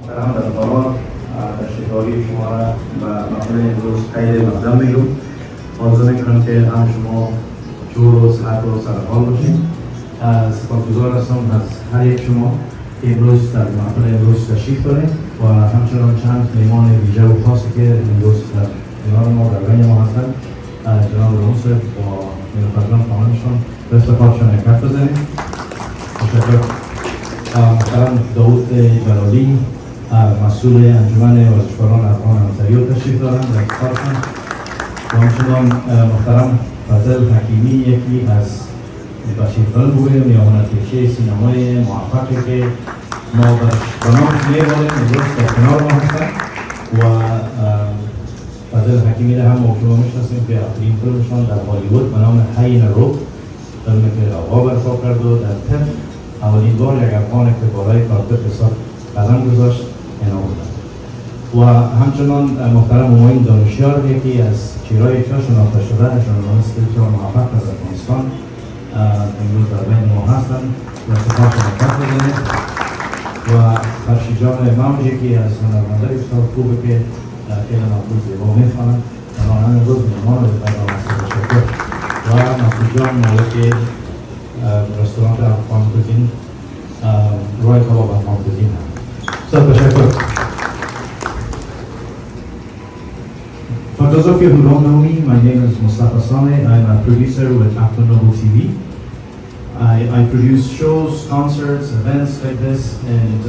محترم در قرار تشریف‌آوری شما را و محفل امروز خیلی مقدم میگم. آرزو میکنم که هم شما جور و صحت و سرحال باشید. سپاسگزار هستم از هر یک شما که امروز در محفل امروز تشریف دارید و همچنان چند مهمان ویژه و خاصی که امروز در کنار ما در بین ما هستند. جناب رئیس با نیروفرزان خانمشان به افتخارشان یک حرف بزنید. تشکر. محترم داود جلالی مسئول انجمن ورزشکاران افغان همسایه تشریف دارند در افتخارشان. و همچنان محترم فضل حکیمی یکی از باشیفران بودیم یا هنرپیشه سینمای موفقی که ما به نامش میباریم امروز در کنار ما هستند و فضل حکیمی را هم شما میشناسیم که آخرین فیلمشان در هالیوود به نام حی نرو فیلمی که آقا برپا کرد و در طب اولین بار یک افغانی که بالای کارپت حساب قدم گذاشت انعام بودند. و همچنان محترم همایون دانشیار یکی از چهره‌های شناخته شده ژورنالیست بسیار موفق از افغانستان امروز در بین ما هستند و افتخارشان کف بزنید. و فرشی جان موجی که از هنرمندای بسیار خوبه که خیلی مفروض زیبا میخوانند و همین روز مهمان رو در تشکر. و مفروض جان مالک رستوران افغان کوزین روی کباب افغان کوزین هم. تشکر. For those of you who don't know me, my name is Mustafa Saleh. I'm a producer with Afternoble TV. I produce shows, concerts, events like this, and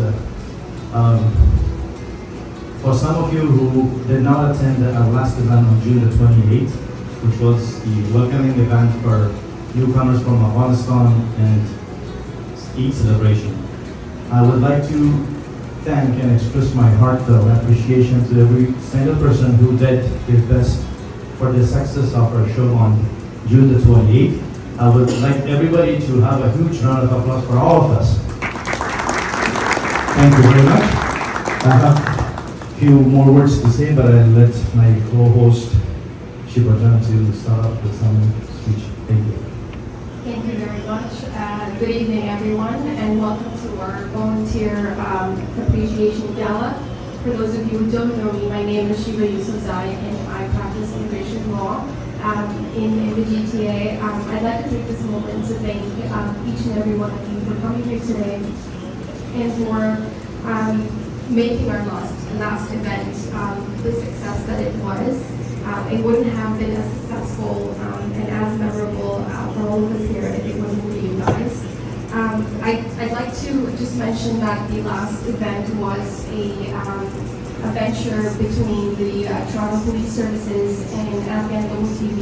for some of you who did not attend our last event on June the 28th, which was the welcoming event for newcomers from Afghanistan and Eid celebration, I would like to thank and express my heartfelt appreciation to every single person who did their best for the success of our show on June the 28th. I would like everybody to have a huge round of applause for all of us. Thank you very much. I have a few more words to say, but I'll let my co-host Shibajan to start off with some speech. Thank you. Thank you very much. Good evening, everyone, and welcome to our volunteer appreciation gala. For those of you who don't know me, my name is Shiva Yusufzai, and I practice immigration law in the GTA. I'd like to take this moment to thank each and every one of you for coming here today and for making our last event the success that it was. It wouldn't have been as successful and as memorable for all of us here if it wasn't for you guys. I'd like to just mention that the last event was a venture between the Toronto Police Services and Afghan Local TV.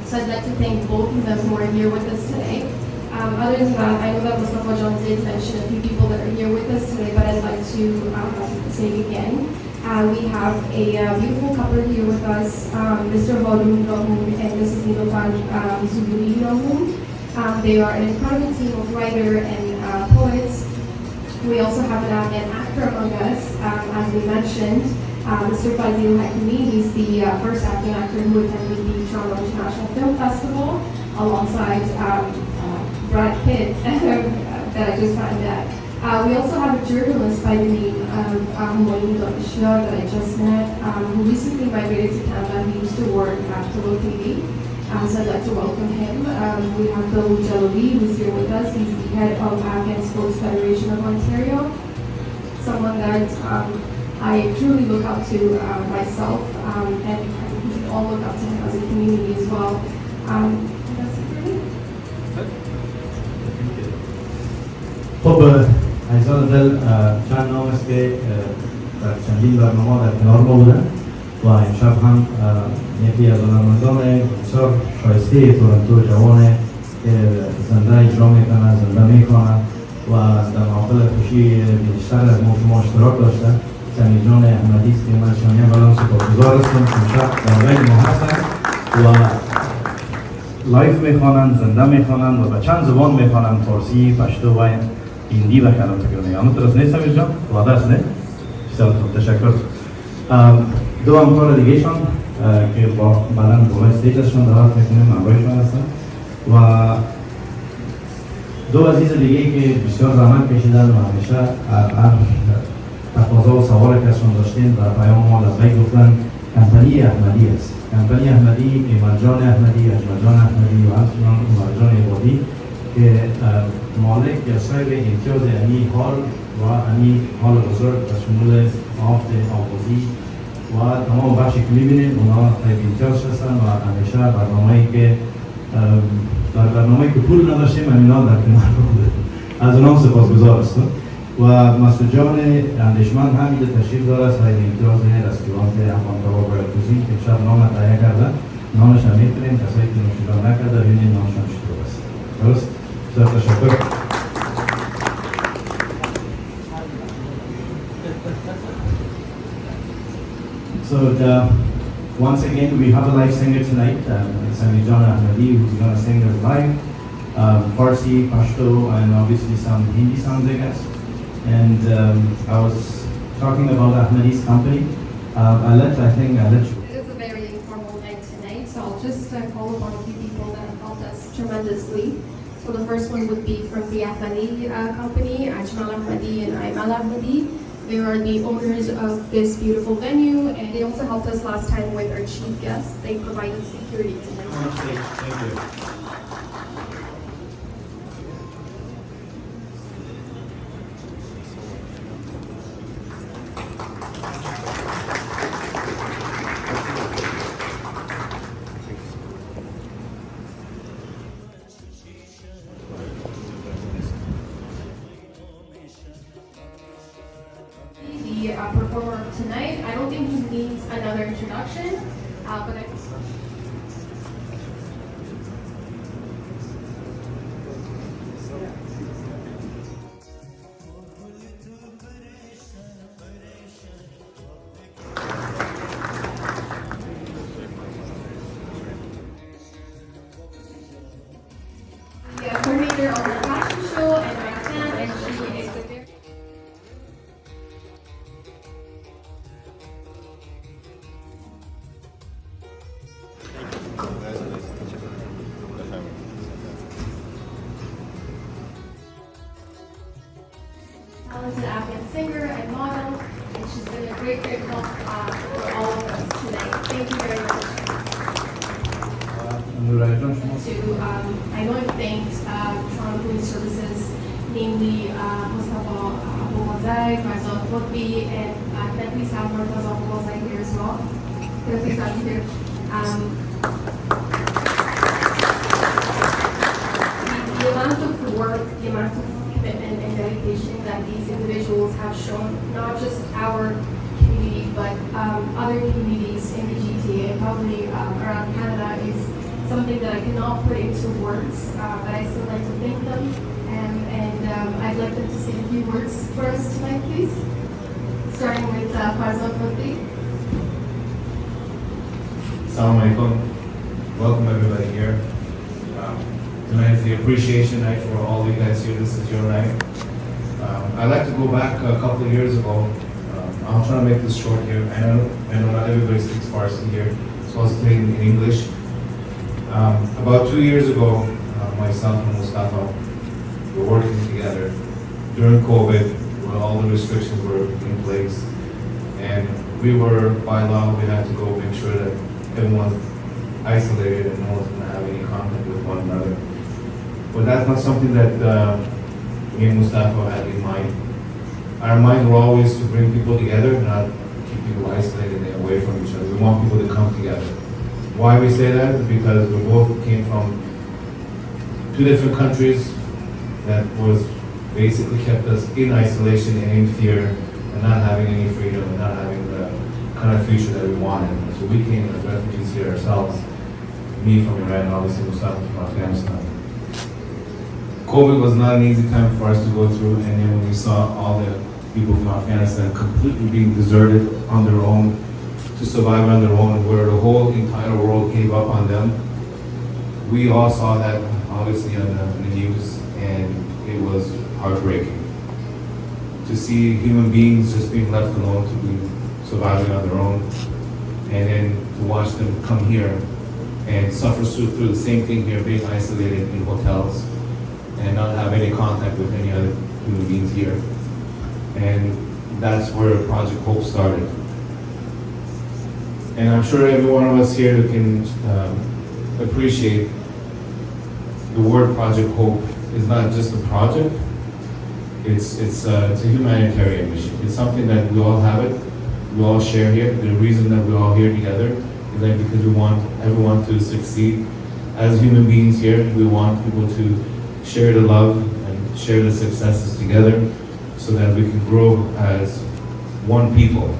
So I'd like to thank both of them who are here with us today. Other than that, I know that Mustafa John did mention a few people that are here with us today, but I'd like to say it again. We have a beautiful couple here with us, Mr. Harun Rahun and Mrs. Nilofan Zuburi Rahun. They are an incredible team of writers and poets. We also have an Afghan actor among us, as we mentioned, Mr. Fazil Hakimi. He's the first Afghan actor who attended the Toronto International Film Festival alongside Brad Pitt, that I just found out. We also have a journalist by the name of Maylynn that I just met, who recently migrated to Canada. He used to work at Tolo TV, so I'd like to welcome him. We have Bill Jalabi, who's here with us. He's the head of Afghan Sports Federation of Ontario, someone that I truly look up to myself, and I think we should all look up to him as a community as well. That's it for me. عزیزان دل چند نام است که در چندین برنامه در کنار ما بودن و امشب هم یکی از هنرمندان بسیار شایسته تورنتو جوان که زنده اجرا میکنه، زنده میخوانه و در محفل خوشی بیشتر از ما اشتراک داشته. سمی جان احمدی است که من شانیه بلان سپاسگزار هستم که امشب در بین ما هستن و لایف میخوانند، زنده میخوانند و به چند زبان میخوانند: فارسی، پشتو و هندی و کلام تکرمی. آنو درست نیست سمیر جان؟ واده است نه؟ بسیار خوب، تشکر. دو همکار دیگه شان که با بعداً بالای استیجشان دعوت میکنیم همراهشان هستن و دو عزیز دیگه که بسیار زحمت کشیدن و همیشه تقاضا و سوال که ازشون داشتیم و پیام ما لبیک گفتن کمپانی احمدی است. کمپانی احمدی، ایمال جان احمدی، اجمل جان احمدی و همچنان عمر جان عبادی که مالک یا صاحب امتیاز امی حال و امی حال بزرگ و شمول آفت آغازی و تمام بخشی که میبینید اونا صاحب امتیاز هستن و همیشه برنامه‌ای که در برنامه‌ای که پول نداشتیم امینا در کنار بوده. از اونام سپاسگزار هستم. و مسعود جان اندیشمند هم اینجا تشریف داره، صاحب امتیاز رستوران حمام کباب و کوزین که امشب نام تهیه کردن. نامش هم می‌تونیم کسایی که نوشیدن نکرده ببینید نامش هم چطور است. درست؟ بسیار تشکر. So once again we have a live singer tonight, Sami John Ahmadi, who's going to sing us live. Farsi, Pashto, and obviously some Hindi songs, I guess. And I was talking about Ahmadi's company. I'll let you. It is a very informal night tonight, so I'll just call upon a few people that have helped us tremendously. So the first one would be from the Ahmadi company, Ajmal Ahmadi and Aimal Ahmadi. They are the owners of this beautiful venue, and they also helped us last time with our chief guest. They provided security tonight. Thank you. The performer of tonight, I don't think he needs another introduction, but I the coordinator of the fashion show and my fan, and she is a very talented Afghan singer and model, and she's been a great help for all of us tonight. Thank you very much. I want to thank Toronto Police Services, namely Mustafa Abu Mazai, Faisal Khotbi, and can I please have Murtaza Abu Mazai here as well? Can I please have you here? The amount of work, the amount of commitment and dedication that these individuals have shown, not just our community, but other communities in the GTA and probably around Canada, is something that I cannot put into words, but I still like to thank them, and I'd like them to say a few words for us tonight, please. Starting with Faisal Khotbi. Assalamu alaikum. Welcome everybody here. Tonight is the appreciation night for all you guys here. This is your night. I'd like to go back a couple of years ago. I'll try to make this short here. I know not everybody speaks Farsi here, so I'll speak in English. About 2 years ago, myself and Mustafa were working together during COVID, when all the restrictions were in place, and we were, by law, we had to go make sure that everyone's isolated and no one's going to have any contact with one another. But that's not something that me and Mustafa had in mind. Our minds were always to bring people together, not keep people isolated and away from each other. We want people to come together. Why we say that is because we both came from 2 different countries that was basically kept us in isolation and in fear and not having any freedom and not having the kind of future that we wanted. So we came as refugees here ourselves. Me from Iran, obviously Mustafa from Afghanistan. COVID was not an easy time for us to go through, and then when we saw all the people from Afghanistan completely being deserted on their own, to survive on their own, where the whole entire world gave up on them, we all saw that obviously on the news, and it was heartbreaking. To see human beings just being left alone, to be surviving on their own, and then to watch them come here and suffer through the same thing here, being isolated in hotels and not have any contact with any other human beings here. And that's where Project Hope started. And I'm sure every one of us here can appreciate the word Project Hope is not just a project, it's a humanitarian mission. It's something that we all have it, we all share here. The reason that we're all here together is that because we want everyone to succeed. As human beings here, we want people to share the love and share the successes together so that we can grow as one people.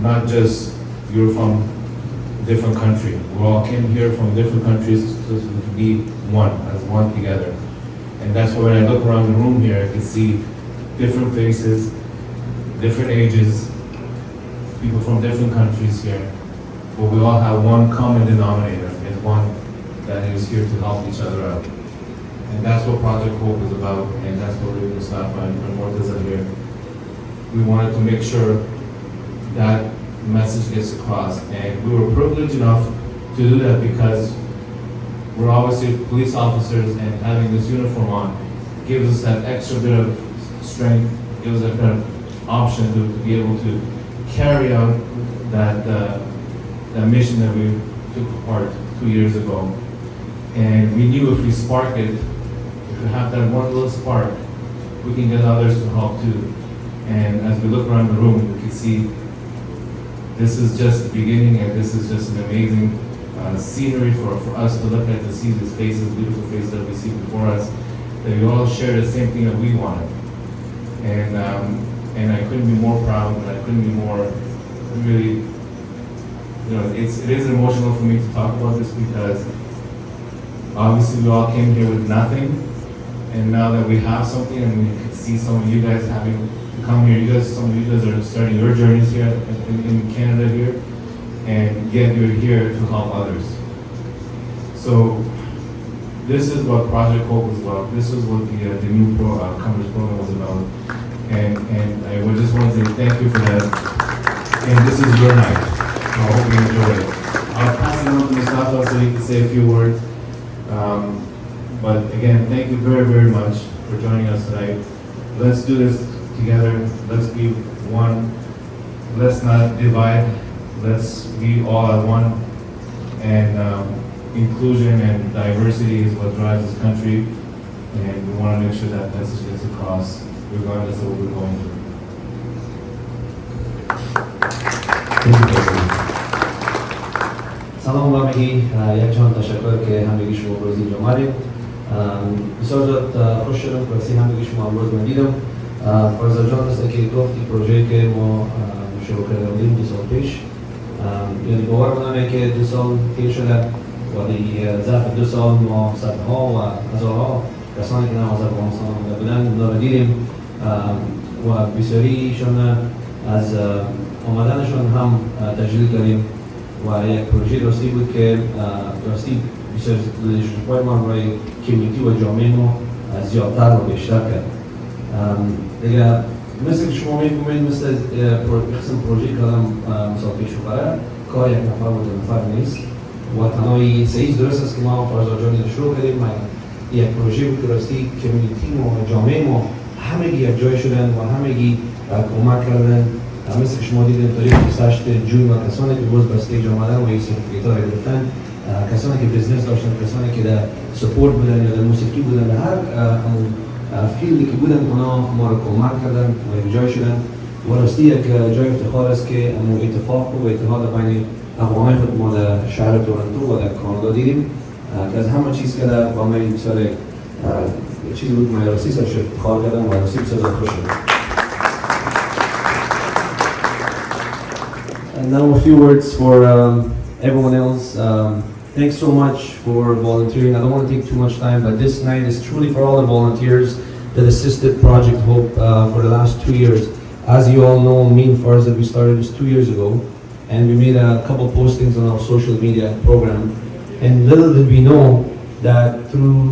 Not just you're from a different country. We all came here from different countries so we can be one, as one together. And that's why when I look around the room here, I can see different faces, different ages, people from different countries here. But we all have one common denominator, and one that is here to help each other out. And that's what Project Hope is about, and that's what Rick Mustafa and Mortaza here. We wanted to make sure that message gets across, and we were privileged enough to do that because we're obviously police officers, and having this uniform on gives us that extra bit of strength, gives us that kind of option to be able to carry out that mission that we took apart 2 years ago. And we knew if we spark it, if we have that one little spark, we can get others to help too. And as we look around the room, we can see this is just the beginning, and this is just an amazing scenery for us to look at, to see these faces, beautiful faces that we see before us, that we all share the same thing that we wanted. And I couldn't be more proud, and I couldn't be more really, it is emotional for me to talk about this because obviously we all came here with nothing, and now that we have something and we can see some of you guys having to come here, some of you guys are starting your journeys here in Canada here, and yet you're here to help others. So this is what Project Hope was about. This is what the Newcomers program was about. And I would just want to say thank you for that. And this is your night. So I hope you enjoy it. I'll pass it on to Mustafa so he can say a few words. But again, thank you very, very much for joining us tonight. Let's do this together. Let's be one. Let's not divide. Let's be all at one. And inclusion and diversity is what drives this country. And we want to make sure that message gets across, regardless of what we're going through. سلام و همگی. یک جان تشکر که همگی شما امروز اینجا آمدید. بسیار زیاد خوش شدم که همگی شما امروز من دیدم. فرزا جان است که گفتی پروژه که ما شروع کرده بودیم 2 سال پیش. یعنی باور کنم که 2 سال طی شده ولی ظرف 2 سال ما صدها و هزارها کسانی که نماز افغانستان آمده بودن اونا رو دیدیم و بسیاریشون از آمدنشون هم تجلیل کردیم و یک پروژه درستی بود که درستی بسیار لژنپای ما برای کمیونیتی و جامعه ما زیادتر و بیشتر کرد. دیگه مثل که شما می‌فهمید مثل قسم پروژه کردم مثال پیش ببره کار یک نفر و 2 نفر نیست و تنهایی سعید درست است که ما فرزا جانی رو شروع کردیم. یک پروژه بود که درستی کمیونیتی ما و جامعه ما همگی یک جای شدن و همگی کمک کردن. مثل که شما دیدین تاریخ 28 جون و کسانی که روز به استیج آمدن و این سرتیفیکیت‌ها رو گرفتن، کسانی که بیزنس داشتن، کسانی که در سپورت بودن یا در موسیقی بودن، در هر فیلدی که بودن اونا ما رو کمک کردن و یک جای شدن و راستی یک جای افتخار است که اتفاق و اتحاد بین افغان‌های خود ما در شهر تورنتو و در کانادا دیدیم که از همه چیز که در با من بسیار چیز بود من راستی سرش افتخار کردم و راستی بسیار خوش شدم. And now a few words for everyone else. Thanks so much for volunteering. I don't want to take too much time, but this night is truly for all the volunteers that assisted Project Hope for the last 2 years. As you all know, me and Farza, we started this 2 years ago, and we made a couple postings on our social media program. And little did we know that through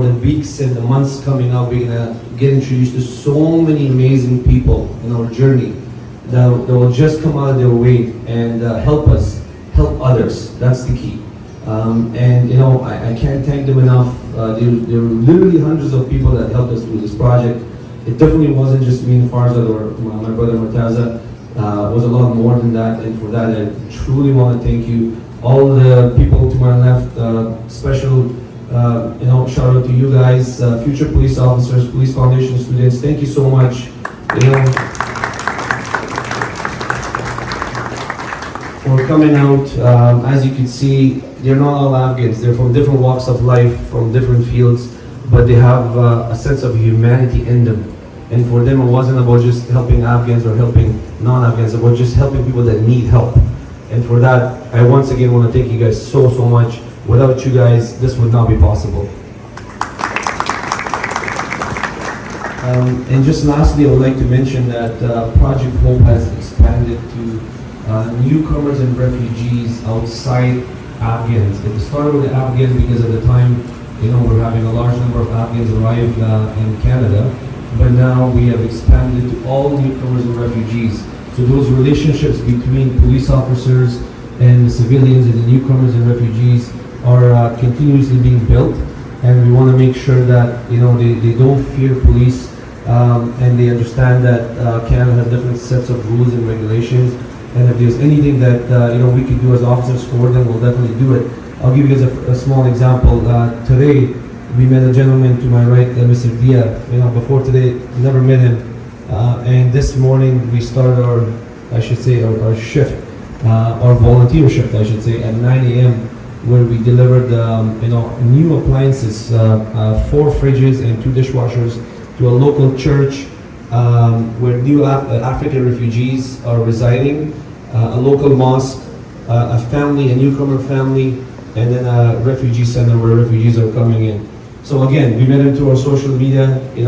the weeks and the months coming up, we're gonna get introduced to so many amazing people in our journey that will just come out of their way and help us, help others. That's the key. And I can't thank them enough. There were literally hundreds of people that helped us through this project. it definitely wasn't just me and Farzad or my brother Murtaza. It was a lot more than that, and for that I truly want to thank you. All the people to my left, special shout out to you guys, future police officers, police foundation students. Thank you so much. For coming out. As you can see, they're not all Afghans. They're from different walks of life, from different fields, but they have a sense of humanity in them. And for them, it wasn't about just helping Afghans or helping non-Afghans, it was just helping people that need help. And for that, I once again want to thank you guys so much. Without you guys, this would not be possible. And just lastly, I would like to mention that Project Hope has expanded to newcomers and refugees outside Afghans. It started with the Afghans because at the time, we're having a large number of Afghans arrive in Canada, but now we have expanded to all newcomers and refugees. So those relationships between police officers and the civilians and the newcomers and refugees are continuously being built, and we want to make sure that they don't fear police, and they understand that Canada has different sets of rules and regulations. And if there's anything that we could do as officers for them, we'll definitely do it. I'll give you guys a small example. Today, we met a gentleman to my right, Mr. Dia. Before today, never met him. And this morning, we started our shift, our volunteer shift, I should say, at 9 a.m., where we delivered, new appliances, 4 fridges and 2 dishwashers to a local church where new African refugees are residing. A local mosque, a family, a newcomer family, and then a refugee center where refugees are coming in. So again, we met him through our social media. He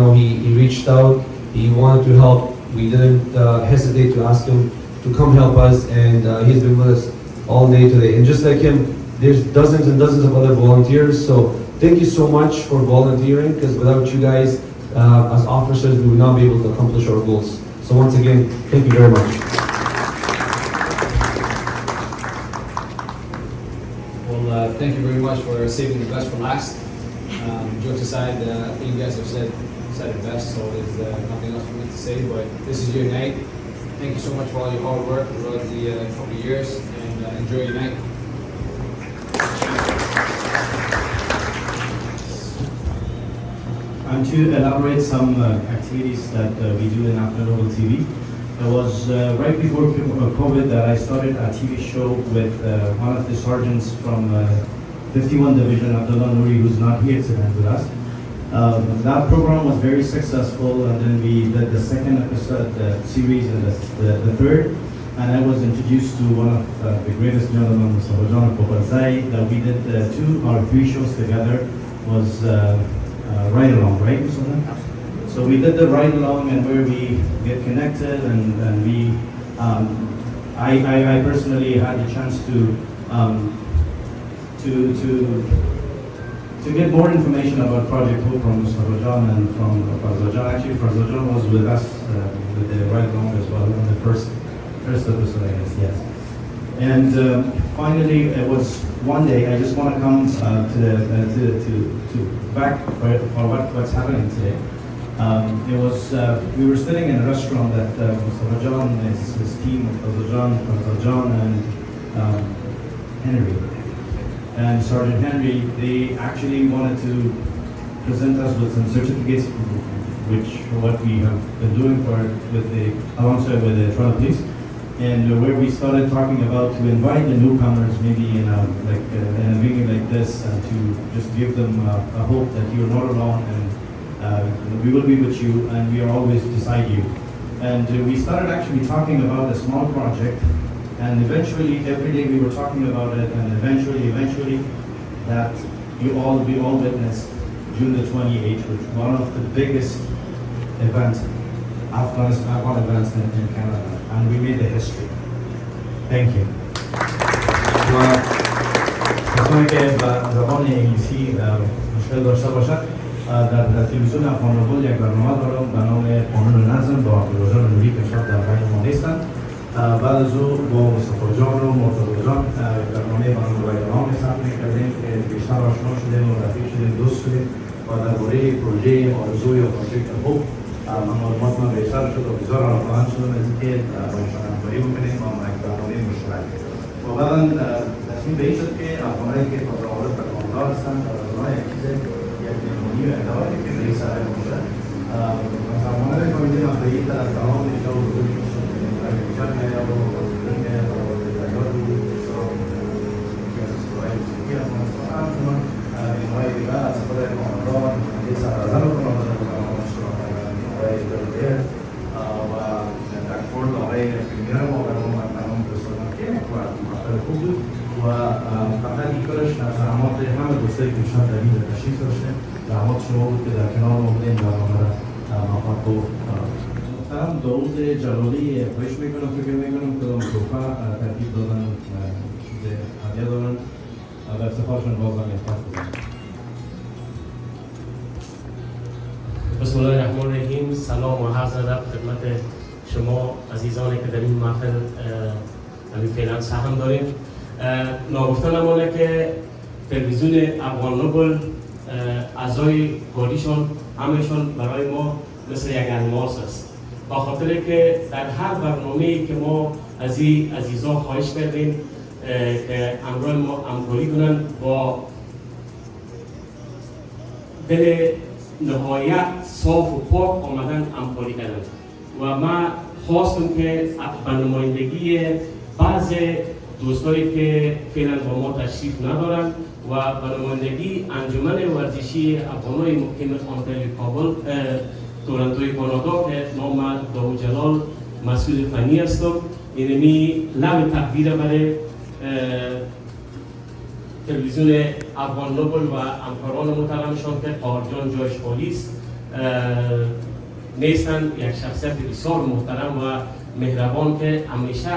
reached out, he wanted to help. We didn't hesitate to ask him to come help us, and he's been with us all day today. And just like him, there's dozens and dozens of other volunteers. So thank you so much for volunteering, because without you guys, as officers, we would not be able to accomplish our goals. So once again, thank you very much. Well, thank you very much for saving the best for last. Jokes aside, I think you guys have said it best, so there's nothing else for me to say, but this is your night. Thank you so much for all your hard work throughout the couple of years, and enjoy your night. And to elaborate some activities that we do in Afghan TV, it was right before COVID that I started a TV show with one of the sergeants from 51 Division, Abdullah Nouri, who's not here today with us. That program was very successful, and then we did the second episode series and the third, and I was introduced to one of the greatest gentlemen, Mr. Rajan Kobalzai, that we did 2 or 3 shows together. Was Ride Along, right? So we did the Ride Along, and where we get connected, and we, I personally had the chance to get more information about Project Hope from Mr. Rajan and from Farzajan. Actually, Farzajan was with us with the Ride Along as well in the first episode, I guess, yes. And finally, it was one day. I just want to come to back for what's happening today. It was we were sitting in a restaurant that Mr. Rajan and his team, Rajan and Henry and Sergeant Henry, they actually wanted to present us with some certificates, which what we have been doing alongside with the Toronto Police. And where we started talking about to invite the newcomers, maybe in a meeting like this, and to just give them a hope that you're not alone, and we will be with you, and we are always beside you. And we started actually talking about a small project, and eventually every day we were talking about it, and eventually that we all witnessed June the 28th, which was one of the biggest events, Afghan events in Canada. And we made the history. Thank you. کسانی که به زبان انگلیسی مشکل داشته باشد، در تلویزیون افغان یک برنامه دارم به نام قانون نظم با عبدالرحمن نوری که شب در بین ما نیستند. بعد از او با مصطفی جان و مرتضی جان برنامه برنامه ثبت کردیم که بیشتر آشنا شدیم و رفیق شدیم، دوست شدیم و درباره پروژه آرزو یا پروژه خوب من معلومات من بیشتر شد و بسیار علاقه‌مند شدم از اینکه با ایشان همکاری بکنیم و یک برنامه مشترک. و بعدا تصمیم به این شد که افغانایی که تازه وارد به کانادا هستند در اونها یک چیز یک مهمونی و اداره که به سر باشه. سازمان کمیته مخفی در تمام اینجا حضور داشته. در بیشتر می‌آید و بودن که دیگر همچنان اینهای دیگر از خود کانادا که سرازن رو کانادا در اشتراک کردن آقای دلویر و تکفورد آقای پریمیر ما برای ما تمام فرستادن که مختلف خوب بود و قبلا این کارش زحمات همه دوستایی که بیشتر در اینجا تشریف داشته زحمات شما بود که در کنار ما بودین برنامه را موفق و محترم داود جلالی خواهش میکنم فکر میکنم کدام توفه ترتیب دادن چیز هدیه دارن و افتخارشون بازم احتیاط بزنید. بسم الله الرحمن الرحیم. سلام و عرض ادب خدمت شما عزیزانی که در این محفل فعلا سهم داریم. ناگفته نمانه که تلویزیون افغان نوبل اعضای کاریشون همشون برای ما مثل یک الماس است. با خاطر که در هر برنامه‌ای که ما از این عزیزان خواهش کردیم که همراه ما همکاری کنن با دل نهایت صاف و پاک آمدن همکاری کردن و من خواستم که به نمایندگی بعض دوستایی که فعلا با ما تشریف ندارن و به نمایندگی انجمن ورزشی افغانای مقیم آنتاریو کابل تورنتوی کانادا که نام داود جلال مسئول فنی هستم اینمی لب تقدیر برای تلویزیون افغان نوبل و همکاران محترمشان که قهرجان جایش خالی است نیستند. یک شخصیت بسیار محترم و مهربان که همیشه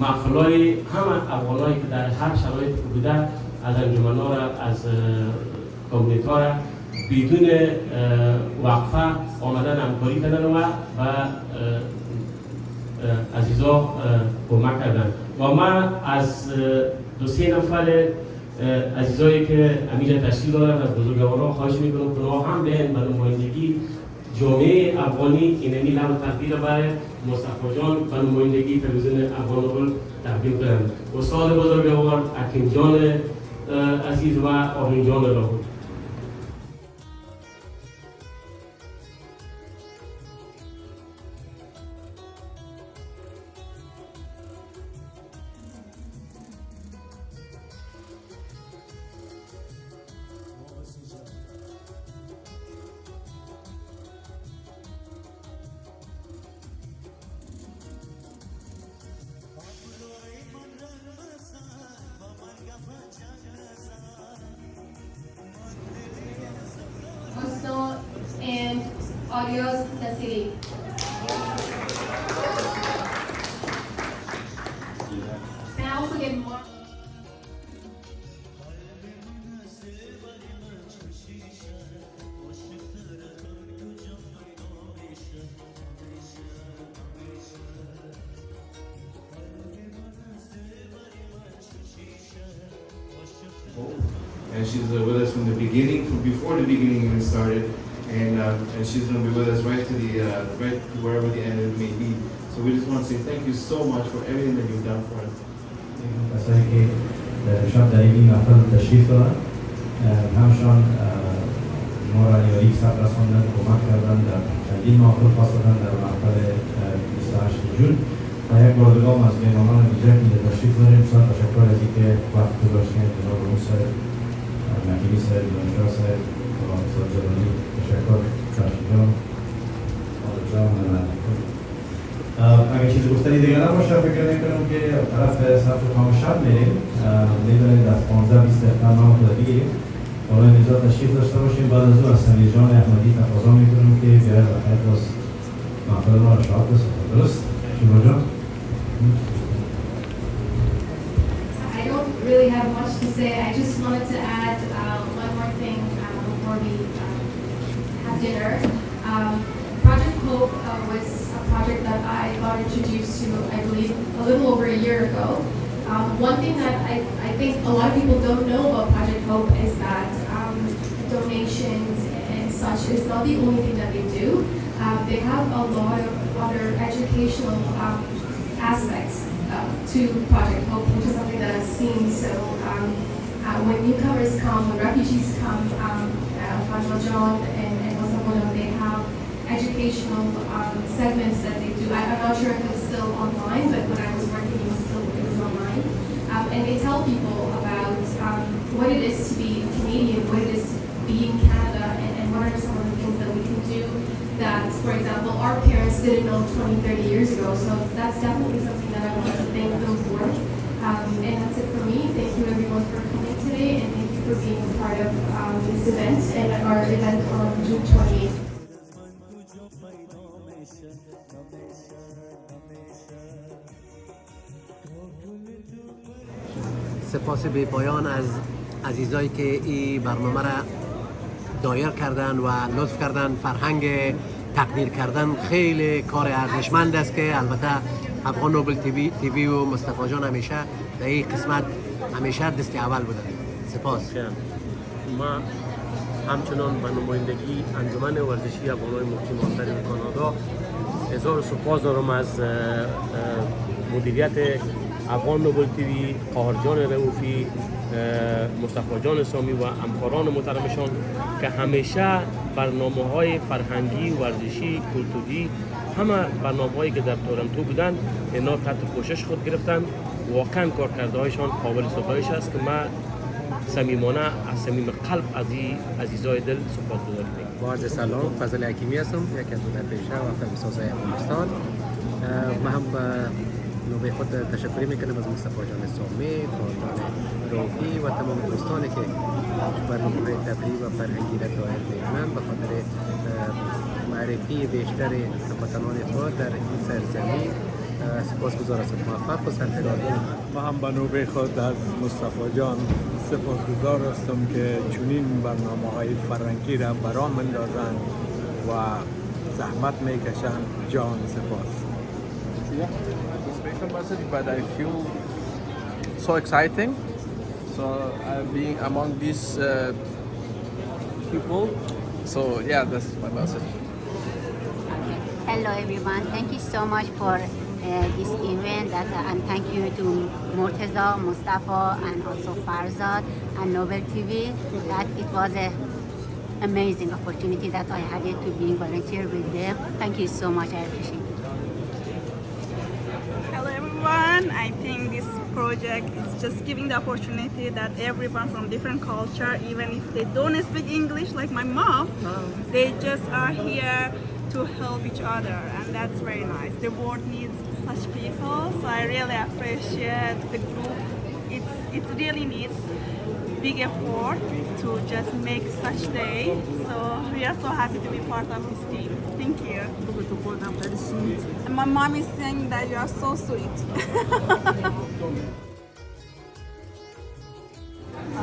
محفلای همه افغانایی که در هر شرایط بوده از انجمن‌ها را از کامیونیت‌ها را بدون وقفه آمدن همکاری کردن و عزیزا کمک کردن و من از دو سه نفر عزیزایی که امیر تشکیل دارن از بزرگواران خواهش میکنم که اونا هم بیان به نمایندگی جامعه افغانی اینمی لب تقدیر برای مصطفی جان به نمایندگی تلویزیون افغان نوبل تقدیم کنند. استاد بزرگوار حکیم جان عزیز و آرین جان راهود. And Audios the City. Can I also get more? And she's with us from the beginning, from before the beginning even started, and she's going to be with us right to the right to wherever the end it may be. So we just want to say thank you so much for everything that you've done for us. کسایی که شاید در این محفل تشریف دارن همشان ما را یاری سر رساندن کمک کردن در چندین محفل خواستن در محفل 28 جون و یک بار دیگه از مهمانان دیگر که تشریف داریم سر تشکر از اینکه وقت گذاشتین جناب موسی نحیمی صاحب دانشگاه صاحب و استاد جلالی تشکر کاشی جان آدم جان اگر چیزی گفتنی دیگه نباشه فکر میکنم که طرف صرف خام شب میریم میدونید از 15-20 دقیقه نام خدا بگیریم حالا اینجا تشریف داشته باشیم بعد از اون از سمیر جان احمدی تقاضا میکنم که بیاید و خیلی باز محفل ما را شاهد بسازد درست؟ شما جان؟ I don't really have much to say. I just wanted to add one more thing before we have dinner. Project Hope was a project that I got introduced to, I believe, a little over a year ago. One thing that I think a lot of people don't know about Project Hope is that donations and such is not the only thing that they do. educational aspects to Project Hope, which is something that I've seen. So when newcomers come, when refugees come, Fajwa John and Wasabono, they have educational segments that they do. I'm not sure if it's still online, but when I was working, it was online. And they tell people about what it is to be a Canadian, what it is to be in Canada, and what are some of the things that we can do that, for example, our parents didn't know 20, 30 years ago. So that's definitely something that I want to thank them for. And that's it for me. Thank you everyone for coming today, and thank you for being a part of this event and our event on June 28th. سپاس بی پایان از عزیزایی که این برنامه را دایر کردن و لطف کردن. فرهنگ تقدیر کردن خیلی کار ارزشمند است که البته افغان نوبل تیوی و مصطفی جان همیشه در این قسمت همیشه دست اول بودن. سپاس. ما همچنان به نمایندگی انجمن ورزشی افغان‌های مقیم در کانادا هزار سپاس دارم از مدیریت افغان نوبل تیوی، قهرجان رؤوفی، مصطفی جان سامی و همکاران محترمشان که همیشه برنامه‌های فرهنگی، ورزشی، کلتوری، همه برنامه‌هایی که در تورنتو بودن اینا تحت پوشش خود گرفتن. واقعا کارکرده‌هایشان قابل ستایش است که من صمیمانه از صمیم قلب از این عزیزای دل سپاسگزاری می‌کنم. با عرض سلام، فضل حکیمی هستم، یک از هنرپیشه و فیلمساز افغانستان. من هم به خود تشکر میکنم از مصطفی جان سامی، قهرجان رؤوفی و تمام دوستانی که برنامه‌های تفریحی و فرهنگی را دایر میکنند به خاطر معرفی بیشتر هموطنان خود در این سرزمین. سپاسگزار هستم. موفق و سرفراز. ما هم به نوبه خود از مصطفی جان سپاسگزار هستم که چنین برنامه‌های فرهنگی را برام اندازند و زحمت میکشند. جان سپاس. Special message, but I feel so exciting. So being among these people. So yeah, that's my message. Hello everyone. Thank you so much for this event, and thank you to Murtaza, Mustafa, and also Farzad and Nobel TV. That it was an amazing opportunity that I had to be volunteer with them. Thank you so much. I appreciate it. Hello everyone. I think this project is just giving the opportunity that everyone from different culture, even if they don't speak English like my mom, they just are here to help each other, and that's very nice. The world needs such people, so I really appreciate the group. It really needs big effort to just make such day. So we are so happy to be part of this team. Thank you. And my mom is saying that you are so sweet.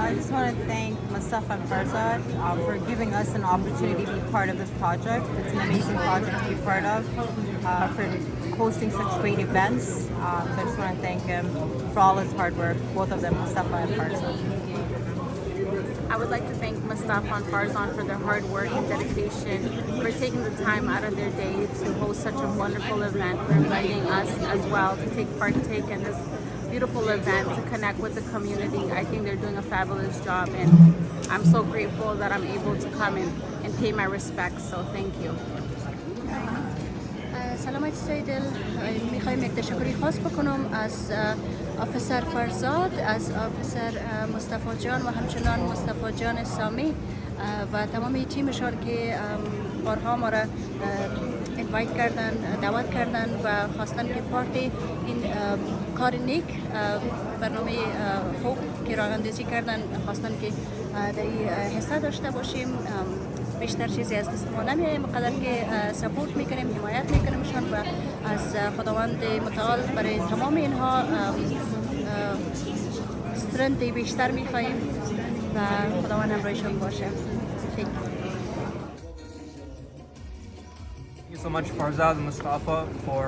I just want to thank Mustafa and Farzad for giving us an opportunity to be part of this project. It's an amazing project to be part of, for hosting such great events. So I just want to thank him for all his hard work, both of them, Mustafa and Farzad. I would like to thank Mustafa and Farzan for their hard work and dedication, for taking the time out of their day to host such a wonderful event, for inviting us as well to partake in this beautiful event, to connect with the community. I think they're doing a fabulous job, and I'm so grateful that I'm able to come and pay my respects. So thank you. سلامت سیدل، میخوایم یک تشکری خاص بکنم از آفیسر فرزاد، از آفیسر مصطفی جان و همچنان مصطفی جان سامی و تمامی تیمشان که بارها ما را اینوایت کردن، دعوت کردن و خواستن که پارتی این کار نیک برنامه خوب که راه اندازی کردن، خواستن که در این حصه داشته باشیم. بیشتر چیزی از دست ما نمیایم، بقدر که سپورت میکنیم، حمایت میکنیمشان و از خداوند متعال برای تمام اینها استرنت بیشتر میخواییم و خداوند همراهشان باشه. Thank you so much, Farzad and Mustafa, for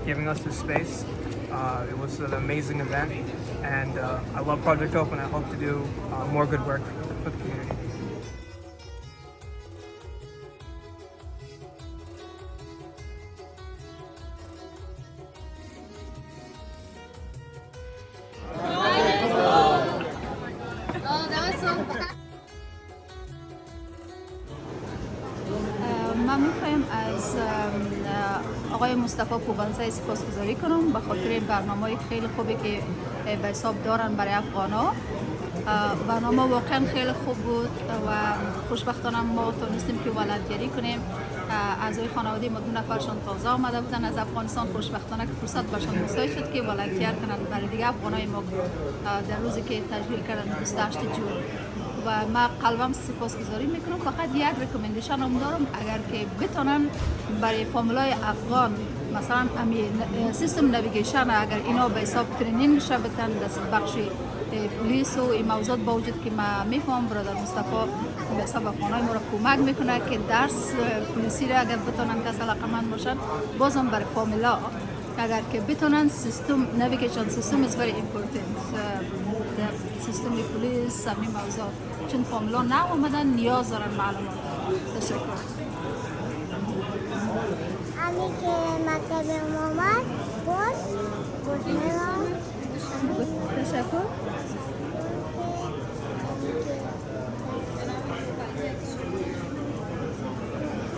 giving us this space. It was an amazing event, and I love Project Hope, and I hope to do more good work for the community. آقای مصطفی کوبنزی سپاسگزاری کنم به خاطر این برنامه خیلی خوبی که به حساب دارن برای افغانا. برنامه واقعا خیلی خوب بود و خوشبختانه ما تونستیم که ولنتیری کنیم. اعضای خانواده ما 2 نفرشان تازه آمده بودن از افغانستان. خوشبختانه که فرصت برشان مساعد شد که ولنتیر کنن برای دیگه افغانای ما در روزی که تشکیل کردن 28 جون. و ما قلبم سپاسگزاری میکنم. فقط یک ریکامندیشن هم دارم، اگر که بتونن برای فامیلای افغان مثلا سیستم نویگیشن اگر اینا به حساب ترینینگ شه بتن دست بخش پلیس و این موضوعات با وجود که ما میفهم برادر مصطفی به حساب افغانای ما را کمک میکنه که درس پلیسی را اگر بتونن کس علاقمند باشن بازم برای فامیلا اگر که بتونن سیستم نویگیشن سیستم is very important سیستم پلیس همین موضوع چون فامیلا نه اومدن نیاز دارن معلومات. تشکر. امی که مکتب اومد باز تشکر.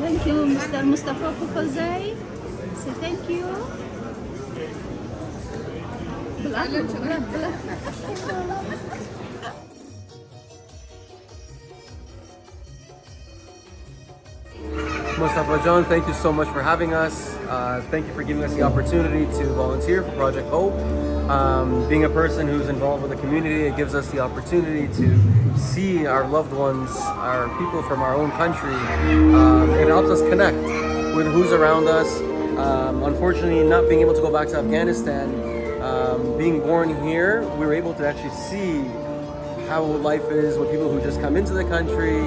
Thank you, Mr. Mustafa Kupalzai. Say thank you. Mustafa John, thank you so much for having us. Thank you for giving us the opportunity to volunteer for Project Hope. Being a person who's involved with the community, it gives us the opportunity to see our loved ones, our people from our own country. It helps us connect with who's around us. Unfortunately, not being able to go back to Afghanistan, being born here, we were able to actually see how life is with people who just come into the country,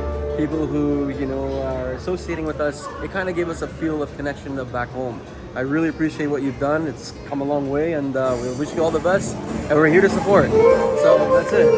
people who, you know, are associating with us. It kind of gave us a feel of connection of back home. I really appreciate what you've done. It's come a long way, and we wish you all the best, and we're here to support. So that's it.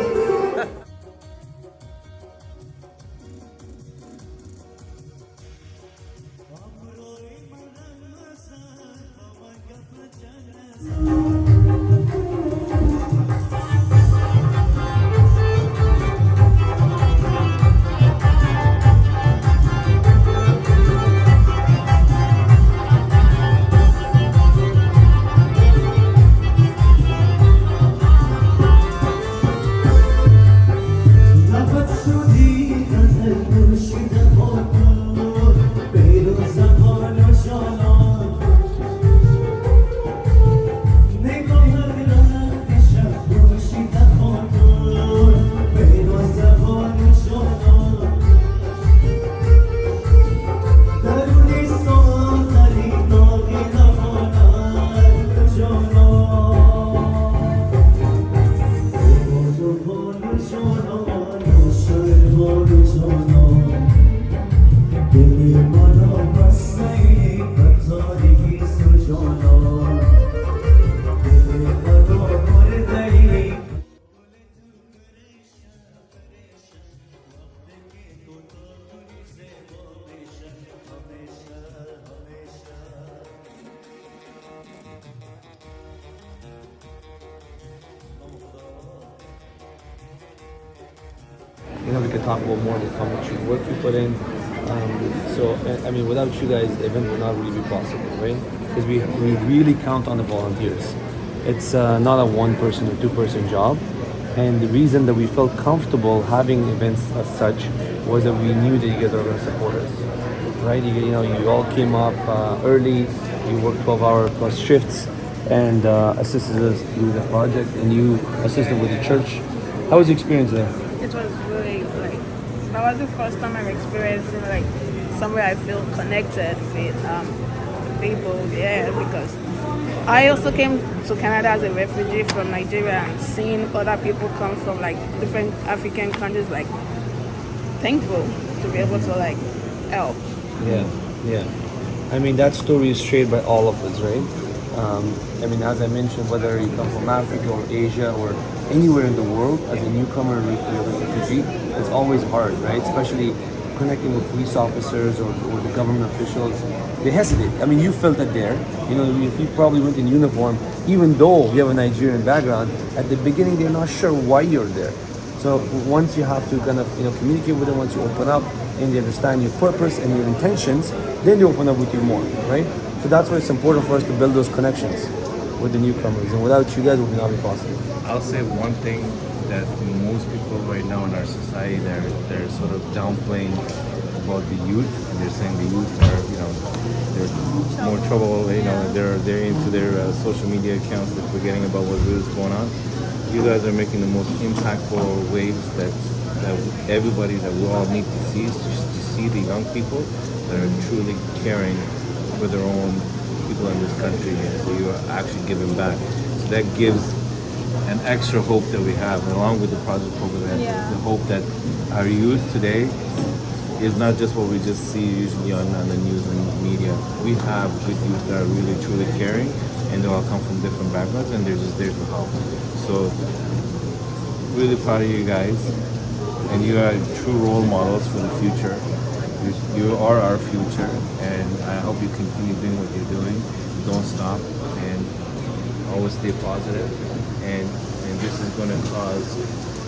You know, we could talk about more of how much work you put in. So, I mean, without you guys, the event would not really be possible, right? Because we really count on the volunteers. It's not a 1-person or 2-person job. And the reason that we felt comfortable having events as such was that we knew that you guys are going to support us, right? You know, you all came up early, you worked 12-hour plus shifts and assisted us through the project, and you assisted with the church. How was your experience there? It was really that was the first time I'm experiencing like somewhere I feel connected with people. Yeah, because I also came to Canada as a refugee from Nigeria, and seeing other people come from like different African countries, like thankful to be able to like help. Yeah. I mean, that story is shared by all of us, right? I mean, as I mentioned, whether you come from Africa or Asia or anywhere in the world, as a newcomer or refugee, it's always hard, right? Especially connecting with police officers or the government officials. They hesitate. I mean, you felt it there. You know, if you probably went in uniform, even though you have a Nigerian background, at the beginning they're not sure why you're there. So once you have to kind of, you know, communicate with them, once you open up and they understand your purpose and your intentions, then they open up with you more, right? So that's why it's important for us to build those connections with the newcomers, and without you guys it would not be possible. I'll say one thing that most people right now in our society, they're sort of downplaying about the youth, and they're saying the youth are, they're more trouble, they're into their social media accounts, they're forgetting about what really is going on. You guys are making the most impactful waves that everybody, that we all need to see, is to see the young people that are truly caring for their own people in this country, and so you are actually giving back. So that gives an extra hope that we have, and along with the Project Hope event, the hope that our youth today is not just what we just see usually on the news and media. We have good youth that are really truly caring, and they all come from different backgrounds, and they're just there to help. So really proud of you guys, and you are true role models for the future. You are our future, and I hope you continue doing what you're doing. Don't stop, and always stay positive. And this is going to cause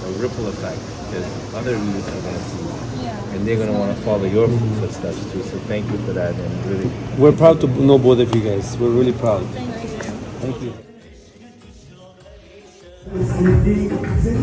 a ripple effect, because other youth are going to see, and they're going to want to follow your footsteps too. So thank you for that, and really. We're proud to know both of you guys. We're really proud. Thank you. Thank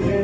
you.